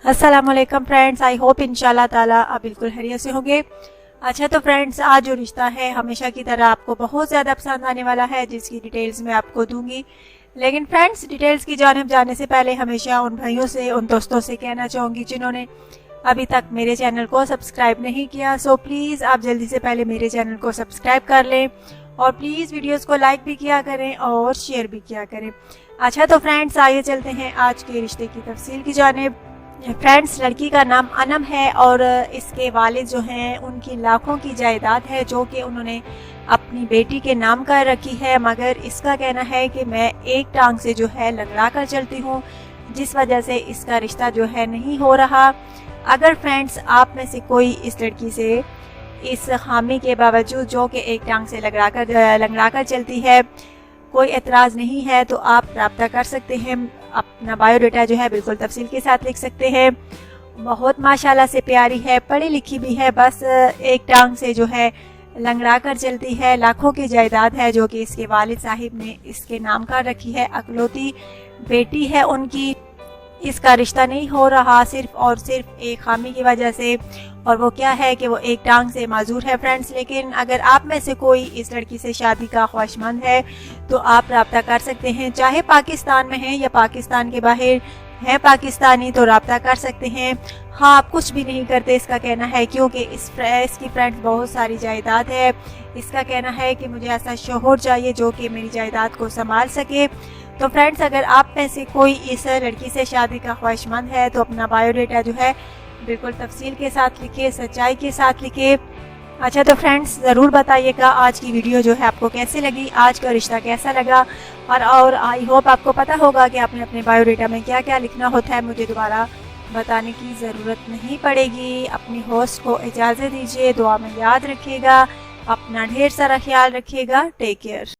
अस्सलामुअलैकुम friends, I hope इंशाल्लाह ताला आप बिल्कुल खैरियत से होंगे। अच्छा तो फ्रेंड्स, आज जो रिश्ता है हमेशा की तरह आपको बहुत ज़्यादा पसंद आने वाला है, जिसकी डिटेल्स मैं आपको दूंगी। लेकिन फ्रेंड्स, डिटेल्स की जानिब जाने से पहले हमेशा उन भाइयों से, उन दोस्तों से कहना चाहूँगी जिन्होंने अभी तक मेरे चैनल को सब्सक्राइब नहीं किया, सो प्लीज़ आप जल्दी से पहले मेरे चैनल को सब्सक्राइब कर लें और प्लीज़ वीडियोस को लाइक भी किया करें और शेयर भी किया करें। अच्छा तो फ्रेंड्स, आइए चलते हैं आज के रिश्ते की तफसील की जानिब। फ्रेंड्स, लड़की का नाम अनम है और इसके वालिद जो हैं उनकी लाखों की जायदाद है जो कि उन्होंने अपनी बेटी के नाम कर रखी है, मगर इसका कहना है कि मैं एक टांग से जो है लंगड़ा कर चलती हूँ, जिस वजह से इसका रिश्ता जो है नहीं हो रहा। अगर फ्रेंड्स आप में से कोई इस लड़की से इस खामी के बावजूद जो कि एक टांग से लंगड़ा कर चलती है कोई एतराज़ नहीं है, तो आप रब्ता कर सकते हैं। अपना बायोडाटा जो है बिल्कुल तफसील के साथ लिख सकते हैं। बहुत माशाल्लाह से प्यारी है, पढ़ी लिखी भी है, बस एक टांग से जो है लंगड़ा कर चलती है। लाखों की जायदाद है जो कि इसके वालिद साहिब ने इसके नाम कर रखी है। अकलौती बेटी है उनकी। इसका रिश्ता नहीं हो रहा सिर्फ और सिर्फ एक खामी की वजह से, और वो क्या है कि वो एक टांग से माजूर है फ्रेंड्स। लेकिन अगर आप में से कोई इस लड़की से शादी का ख्वाहिशमंद है तो आप रब्ता कर सकते हैं, चाहे पाकिस्तान में हैं या पाकिस्तान के बाहर हैं पाकिस्तानी, तो रब्ता कर सकते हैं। हाँ, आप कुछ भी नहीं करते इसका कहना है, क्योंकि इसकी फ्रेंड्स बहुत सारी जायदाद है। इसका कहना है कि मुझे ऐसा शोहर चाहिए जो कि मेरी जायदाद को संभाल सके। तो फ्रेंड्स, अगर आप में से कोई इस लड़की से शादी का ख्वाहिशमंद है तो अपना बायोडाटा जो है बिल्कुल तफसील के साथ लिखे, सच्चाई के साथ लिखे। अच्छा तो फ्रेंड्स, ज़रूर बताइएगा आज की वीडियो जो है आपको कैसे लगी, आज का रिश्ता कैसा लगा, और आई होप आपको पता होगा कि आपने अपने बायोडाटा में क्या क्या लिखना होता है। मुझे दोबारा बताने की ज़रूरत नहीं पड़ेगी। अपनी होस्ट को इजाज़त दीजिए, दुआ में याद रखिएगा, अपना ढेर सारा ख्याल रखिएगा। Take care.